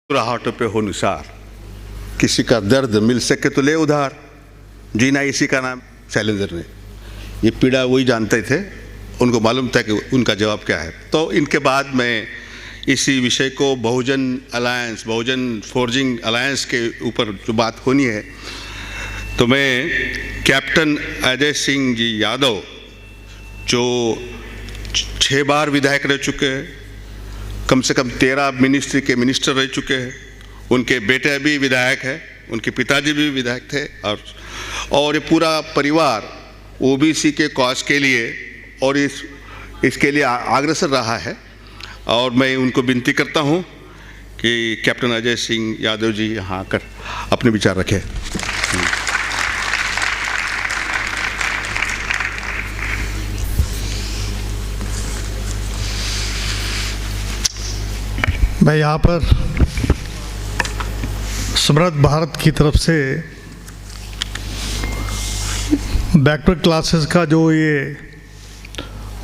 राहटों पे हो निसार, किसी का दर्द मिल सके तो ले उधार, जीना इसी का नाम। शैलेंद्र ने ये पीड़ा वही जानते थे, उनको मालूम था कि उनका जवाब क्या है। तो इनके बाद मैं इसी विषय को बहुजन अलायंस, बहुजन फोर्जिंग अलायंस के ऊपर जो बात होनी है, तो मैं कैप्टन अजय सिंह जी यादव जो 6 बार विधायक रह चुके हैं, कम से कम 13 मिनिस्ट्री के मिनिस्टर रह चुके हैं, उनके बेटे भी विधायक हैं, उनके पिताजी भी विधायक थे, और ये पूरा परिवार ओबीसी के कॉज के लिए और इसके लिए अग्रसर रहा है। और मैं उनको विनती करता हूं कि कैप्टन अजय सिंह यादव जी यहाँ आकर अपने विचार रखें। मैं यहाँ पर समृद्ध भारत की तरफ से बैकवर्ड क्लासेस का जो ये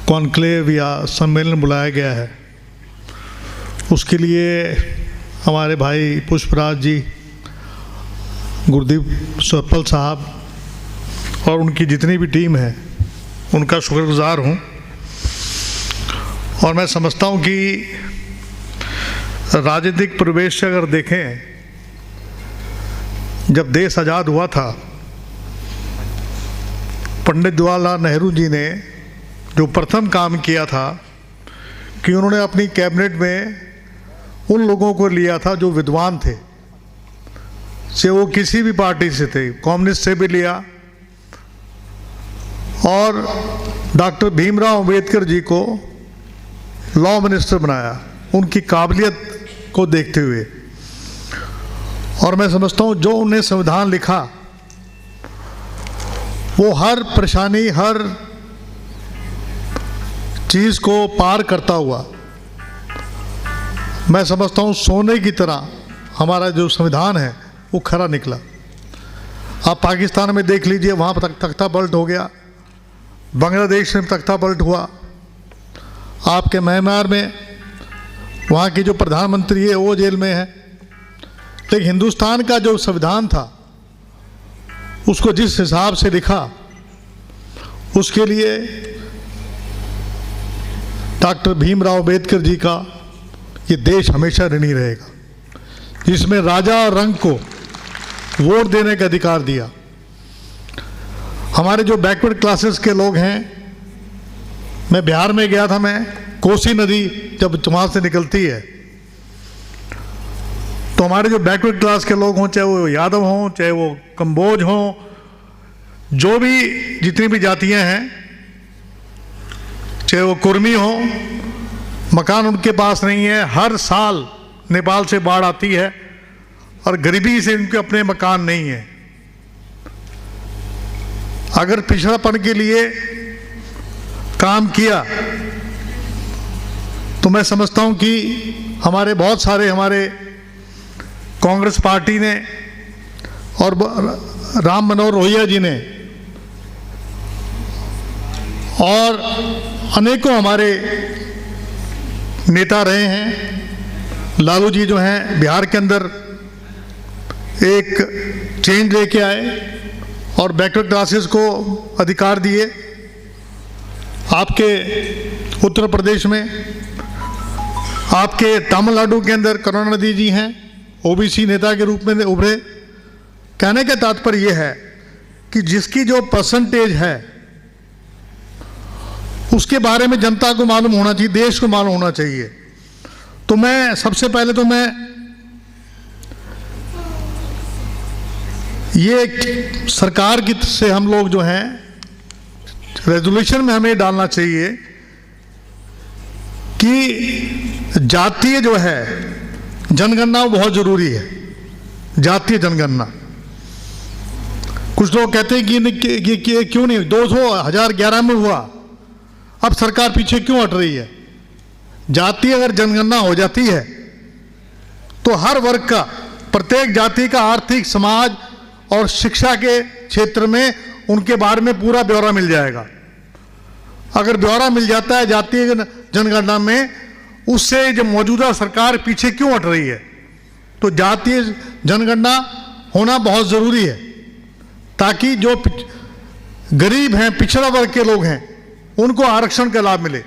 कॉन्क्लेव या सम्मेलन बुलाया गया है, उसके लिए हमारे भाई पुष्पराज जी, गुरदीप सोपल साहब और उनकी जितनी भी टीम है, उनका शुक्रगुजार हूँ। और मैं समझता हूँ कि राजनीतिक परिवेश से अगर देखें, जब देश आज़ाद हुआ था, पंडित जवाहरलाल नेहरू जी ने जो प्रथम काम किया था कि उन्होंने अपनी कैबिनेट में उन लोगों को लिया था जो विद्वान थे, चाहे वो किसी भी पार्टी से थे, कम्युनिस्ट से भी लिया, और डॉक्टर भीमराव अंबेडकर जी को लॉ मिनिस्टर बनाया उनकी काबिलियत को देखते हुए। और मैं समझता हूँ जो उन्हें संविधान लिखा वो हर परेशानी, हर चीज़ को पार करता हुआ, मैं समझता हूँ सोने की तरह हमारा जो संविधान है वो खरा निकला। आप पाकिस्तान में देख लीजिए, वहाँ पर तख्ता पलट हो गया, बांग्लादेश में तख्ता पलट हुआ, आपके म्यांमार में वहाँ की जो प्रधानमंत्री है वो जेल में है। लेकिन हिंदुस्तान का जो संविधान था उसको जिस हिसाब से लिखा, उसके लिए डॉक्टर भीमराव अंबेडकर जी का ये देश हमेशा ऋणी रहेगा, जिसमें राजा और रंग को वोट देने का अधिकार दिया। हमारे जो बैकवर्ड क्लासेस के लोग हैं, मैं बिहार में गया था, मैं कोसी नदी जब वहाँ से निकलती है तो हमारे जो बैकवर्ड क्लास के लोग हों, चाहे वो यादव हों, चाहे वो कंबोज हों, जो भी जितनी भी जातियां हैं, चाहे वो कुर्मी हों, मकान उनके पास नहीं है। हर साल नेपाल से बाढ़ आती है और गरीबी से उनके अपने मकान नहीं है। अगर पिछड़ापन के लिए काम किया तो मैं समझता हूं कि हमारे बहुत सारे, हमारे कांग्रेस पार्टी ने और राम मनोहर लोहिया जी ने और अनेकों हमारे नेता रहे हैं। लालू जी जो हैं बिहार के अंदर एक चेंज लेके आए और बैकवर्ड क्लासेस को अधिकार दिए। आपके उत्तर प्रदेश में, आपके तमिलनाडु के अंदर करुणानिधि जी हैं, ओबीसी नेता के रूप में उभरे। कहने का तात्पर्य यह है कि जिसकी जो परसेंटेज है उसके बारे में जनता को मालूम होना चाहिए, देश को मालूम होना चाहिए। तो मैं सबसे पहले तो मैं ये सरकार की से हम लोग जो हैं रेजोल्यूशन में हमें डालना चाहिए कि जातीय जो है जनगणना बहुत जरूरी है। जातीय जनगणना, कुछ लोग कहते हैं कि क्यों नहीं 2011 में हुआ, अब सरकार पीछे क्यों हट रही है। जातीय अगर जनगणना हो जाती है तो हर वर्ग का, प्रत्येक जाति का आर्थिक, समाज और शिक्षा के क्षेत्र में उनके बारे में पूरा ब्यौरा मिल जाएगा। अगर ब्यौरा मिल जाता है जातीय जनगणना में, उससे जो मौजूदा सरकार पीछे क्यों हट रही है। तो जातीय जनगणना होना बहुत ज़रूरी है, ताकि जो गरीब हैं, पिछड़ा वर्ग के लोग हैं, उनको आरक्षण का लाभ मिले।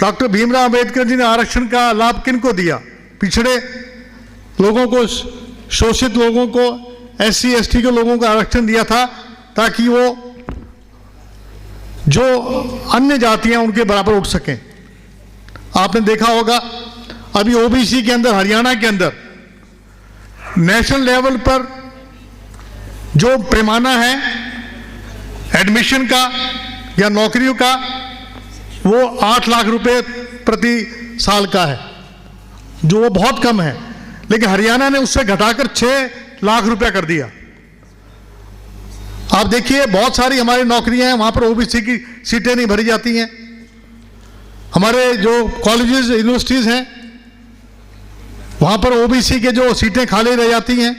डॉक्टर भीमराव अंबेडकर जी ने आरक्षण का लाभ किनको दिया? पिछड़े लोगों को, शोषित लोगों को, SC ST के लोगों को आरक्षण दिया था, ताकि वो जो अन्य जातियां उनके बराबर उठ सकें। आपने देखा होगा अभी OBC के अंदर, हरियाणा के अंदर नेशनल लेवल पर जो पैमाना है एडमिशन का या नौकरियों का, वो 8 लाख रुपए प्रति साल का है, जो वो बहुत कम है। लेकिन हरियाणा ने उससे घटाकर 6 लाख रुपया कर दिया। आप देखिए बहुत सारी हमारी नौकरियां हैं, वहां पर OBC की सीटें नहीं भरी जाती हैं। हमारे जो कॉलेजेस, यूनिवर्सिटीज हैं, वहां पर OBC के जो सीटें खाली रह जाती हैं,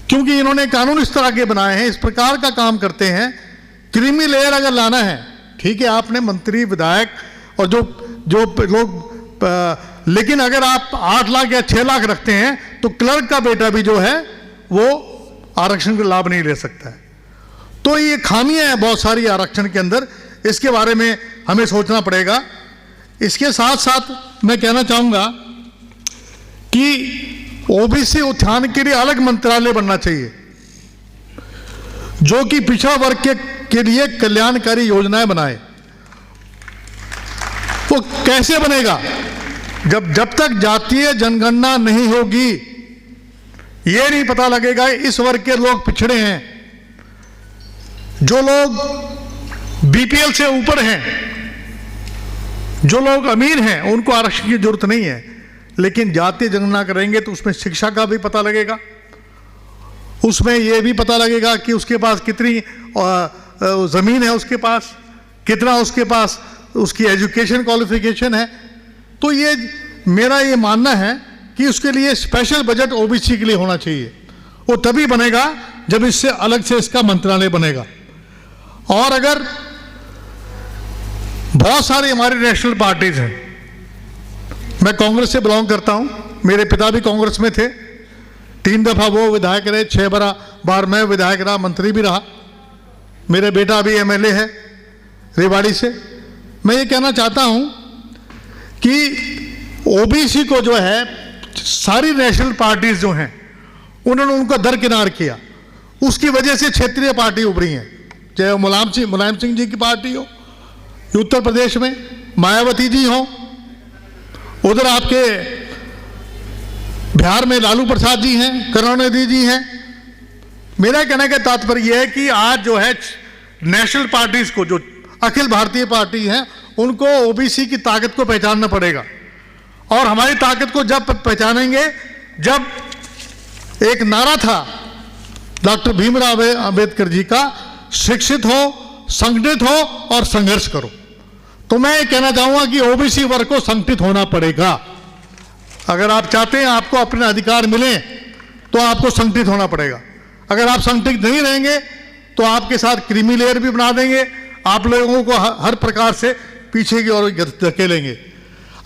क्योंकि इन्होंने कानून इस तरह के बनाए हैं, इस प्रकार का काम करते हैं। क्रीमी लेयर अगर लाना है, ठीक है, आपने मंत्री, विधायक और जो लोग, लेकिन अगर आप 8 लाख या 6 लाख रखते हैं तो क्लर्क का बेटा भी जो है वो आरक्षण का लाभ नहीं ले सकता है। तो ये खामियां हैं बहुत सारी आरक्षण के अंदर, इसके बारे में हमें सोचना पड़ेगा। इसके साथ साथ मैं कहना चाहूंगा कि OBC उत्थान के लिए अलग मंत्रालय बनना चाहिए, जो कि पिछड़ा वर्ग के लिए कल्याणकारी योजनाएं बनाए। वो कैसे बनेगा? जब तक जातीय जनगणना नहीं होगी, ये नहीं पता लगेगा इस वर्ग के लोग पिछड़े हैं, जो लोग BPL से ऊपर हैं, जो लोग अमीर हैं, उनको आरक्षण की जरूरत नहीं है। लेकिन जातीय जनगणना करेंगे तो उसमें शिक्षा का भी पता लगेगा, उसमें यह भी पता लगेगा कि उसके पास कितनी ज़मीन है, उसके पास कितना, उसके पास उसकी एजुकेशन क्वालिफिकेशन है। तो ये मेरा ये मानना है कि उसके लिए स्पेशल बजट OBC के लिए होना चाहिए। वो तभी बनेगा जब इससे अलग से इसका मंत्रालय बनेगा। और अगर बहुत सारी हमारी नेशनल पार्टीज हैं, मैं कांग्रेस से बिलोंग करता हूं, मेरे पिता भी कांग्रेस में थे, 3 दफा वो विधायक रहे, 6 बार मैं विधायक रहा, मंत्री भी रहा, मेरे बेटा भी MLA है रेवाड़ी से। मैं ये कहना चाहता हूं कि OBC को जो है सारी नेशनल पार्टीज जो हैं उन्होंने उनको दरकिनार किया, उसकी वजह से क्षेत्रीय पार्टी उभरी हैं, चाहे मुलायम सिंह जी की पार्टी हो उत्तर प्रदेश में, मायावती जी हो, उधर आपके बिहार में लालू प्रसाद जी हैं, करुणानिधि जी हैं। मेरा कहने का तात्पर्य यह है कि आज जो है नेशनल पार्टीज को, जो अखिल भारतीय पार्टी हैं, उनको OBC की ताकत को पहचानना पड़ेगा। और हमारी ताकत को जब पहचानेंगे, जब एक नारा था डॉक्टर भीमराव अंबेडकर जी का, शिक्षित हो, संगठित हो और संघर्ष करो। तो मैं ये कहना चाहूंगा कि OBC वर्ग को संगठित होना पड़ेगा। अगर आप चाहते हैं आपको अपने अधिकार मिले तो आपको संगठित होना पड़ेगा। अगर आप संगठित नहीं रहेंगे तो आपके साथ क्रीमी लेयर भी बना देंगे, आप लोगों को हर प्रकार से पीछे की ओर धकेलेंगे।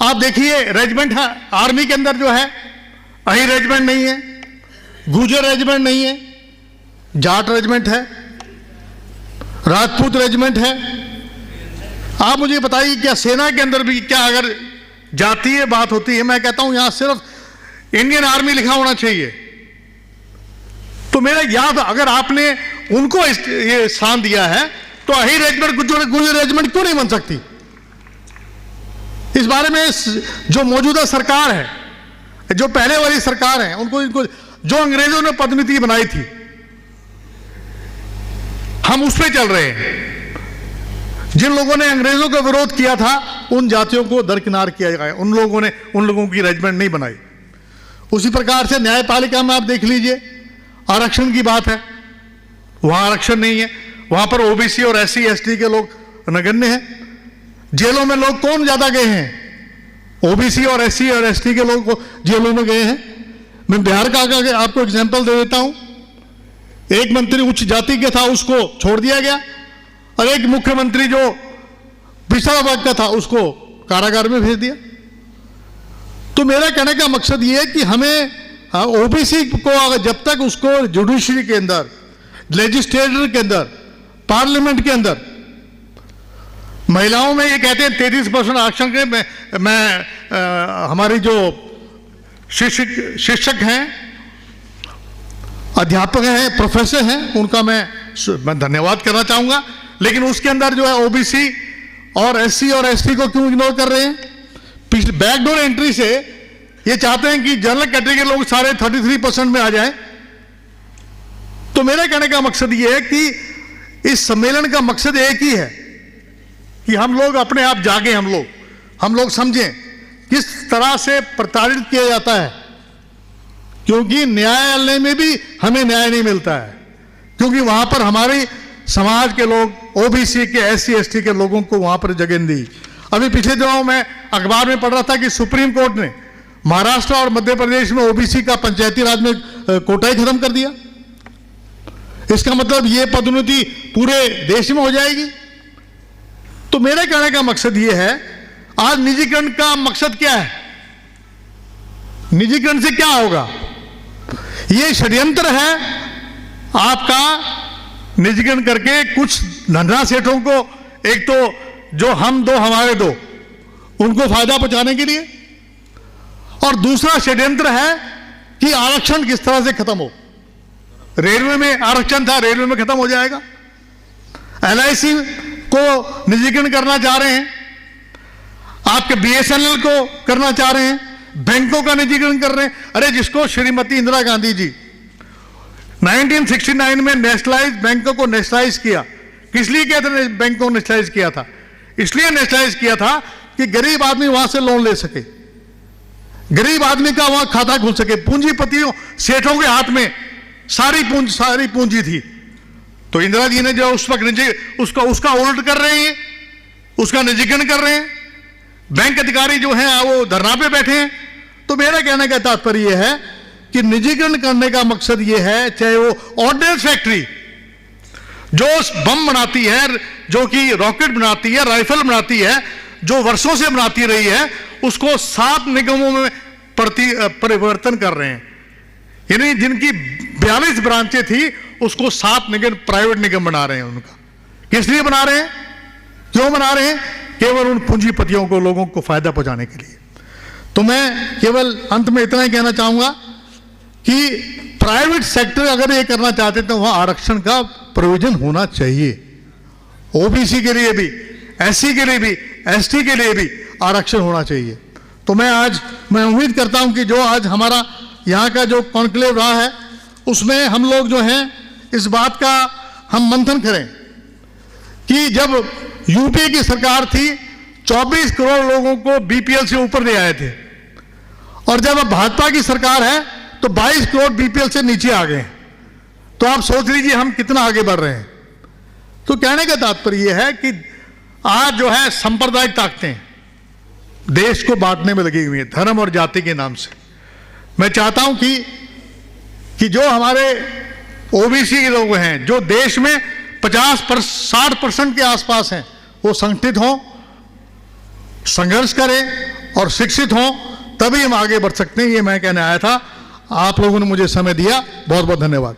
आप देखिए रेजिमेंट है आर्मी के अंदर जो है, अही रेजिमेंट नहीं है, गुर्जर रेजिमेंट नहीं है, जाट रेजिमेंट है, राजपूत रेजिमेंट है। आप मुझे बताइए क्या सेना के अंदर भी क्या अगर जातीय बात होती है? मैं कहता हूं यहां सिर्फ इंडियन आर्मी लिखा होना चाहिए। तो मेरा याद, अगर आपने उनको ये स्थान दिया है तो अही रेजिमेंट गुर्जर रेजिमेंट क्यों नहीं बन सकती? इस बारे में जो मौजूदा सरकार है, जो पहले वाली सरकार है, उनको जो अंग्रेजों ने पदोन्नति बनाई थी, हम उस पर चल रहे हैं। जिन लोगों ने अंग्रेजों का विरोध किया था उन जातियों को दरकिनार किया गया, उन लोगों की रेजिमेंट नहीं बनाई। उसी प्रकार से न्यायपालिका में आप देख लीजिए, आरक्षण की बात है, वहां आरक्षण नहीं है, वहां पर OBC और SC ST के लोग नगण्य हैं। जेलों में लोग कौन ज्यादा गए हैं? OBC और SC और ST के लोग जेलों में गए हैं। मैं बिहार का आपको एग्जांपल दे देता हूं। एक मंत्री उच्च जाति के था, उसको छोड़ दिया गया, और एक मुख्यमंत्री जो पिछड़ा वर्ग का था उसको कारागार में भेज दिया। तो मेरा कहने का मकसद यह है कि हमें ओबीसी को अगर जब तक उसको जुडिशरी के अंदर, लेजिस्लेटर के अंदर, पार्लियामेंट के अंदर, महिलाओं में ये कहते हैं 33% आरक्षण के हमारी जो शिक्षक हैं, अध्यापक हैं, प्रोफेसर हैं, उनका मैं धन्यवाद करना चाहूंगा। लेकिन उसके अंदर जो है ओबीसी और एससी और एसटी को क्यों इग्नोर कर रहे हैं? पिछले बैकडोर एंट्री से ये चाहते हैं कि जनरल कैटेगरी के लोग सारे 33% में आ जाएं। तो मेरे कहने का मकसद ये है कि इस सम्मेलन का मकसद एक ही है कि हम लोग अपने आप जागे, हम लोग समझें किस तरह से प्रताड़ित किया जाता है, क्योंकि न्यायालय में भी हमें न्याय नहीं मिलता है, क्योंकि वहां पर हमारे समाज के लोग, ओबीसी के, एससी एसटी के लोगों को वहां पर जगह नहीं दी। अभी पिछले दिनों में अखबार में पढ़ रहा था कि सुप्रीम कोर्ट ने महाराष्ट्र और मध्य प्रदेश में ओबीसी का पंचायती राज में कोटा ही खत्म कर दिया। इसका मतलब ये पदोन्नति पूरे देश में हो जाएगी। तो मेरे कहने का मकसद ये है, आज निजीकरण का मकसद क्या है? निजीकरण से क्या होगा? ये षड्यंत्र है आपका, निजीकरण करके कुछ धनरा सेठों को, एक तो जो हम दो हमारे दो, उनको फायदा पहुंचाने के लिए, और दूसरा षड्यंत्र है कि आरक्षण किस तरह से खत्म हो। रेलवे में आरक्षण था, रेलवे में खत्म हो जाएगा। एलआईसी को निजीकरण करना चाह रहे हैं, आपके बीएसएनएल को करना चाह रहे हैं, बैंकों का निजीकरण कर रहे हैं। अरे जिसको श्रीमती इंदिरा गांधी जी 1969 में नेशनलाइज बैंकों को नेशनलाइज किया, किस लिए किया था? बैंकों को नेशनलाइज किया था, इसलिए नेशनलाइज किया था कि गरीब आदमी वहां से लोन ले सके, गरीब आदमी का वहां खाता खुल सके। पूंजीपतियों, सेठों के हाथ में सारी पूंजी थी। तो इंदिरा जी ने जो उस वक्त उसका उल्ट कर रहे हैं, उसका निजीकरण कर रहे हैं। बैंक अधिकारी जो हैं वो धरना पे बैठे हैं। तो मेरा कहने का तात्पर्य यह है कि निजीकरण करने का मकसद यह है, चाहे वो ऑर्डिनेंस फैक्ट्री जो बम बनाती है, जो कि रॉकेट बनाती है, राइफल बनाती है, जो वर्षों से बनाती रही है, उसको 7 निगमों में परिवर्तन कर रहे हैं। यानी जिनकी 42 ब्रांचें थी, उसको 7 निगम, प्राइवेट निगम बना रहे हैं। उनका किस लिए बना रहे हैं? क्यों बना रहे हैं? केवल उन पूंजीपतियों को, लोगों को फायदा पहुंचाने के लिए। तो मैं केवल अंत में इतना ही कहना चाहूंगा कि प्राइवेट सेक्टर अगर ये करना चाहते तो वहां आरक्षण का प्रोविजन होना चाहिए। ओबीसी के लिए भी, एससी के लिए भी, एसटी के लिए भी आरक्षण होना चाहिए। तो मैं उम्मीद करता हूं कि जो आज हमारा यहाँ का जो कॉन्क्लेव रहा है, उसमें हम लोग जो हैं इस बात का हम मंथन करें कि जब यूपीए की सरकार थी, 24 करोड़ लोगों को बीपीएल से ऊपर ले आए थे, और जब अब भाजपा की सरकार है तो 22 करोड़ बीपीएल से नीचे आ गए। तो आप सोच लीजिए हम कितना आगे बढ़ रहे हैं। तो कहने का तात्पर्य यह है कि आज जो है सांप्रदायिक ताकतें देश को बांटने में लगी हुई है, धर्म और जाति के नाम से। मैं चाहता हूं कि जो हमारे ओबीसी के लोग हैं, जो देश में 50-60% के आसपास हैं, वो संगठित हों, संघर्ष करें और शिक्षित हों, तभी हम आगे बढ़ सकते हैं। ये मैं कहने आया था। आप लोगों ने मुझे समय दिया, बहुत बहुत धन्यवाद।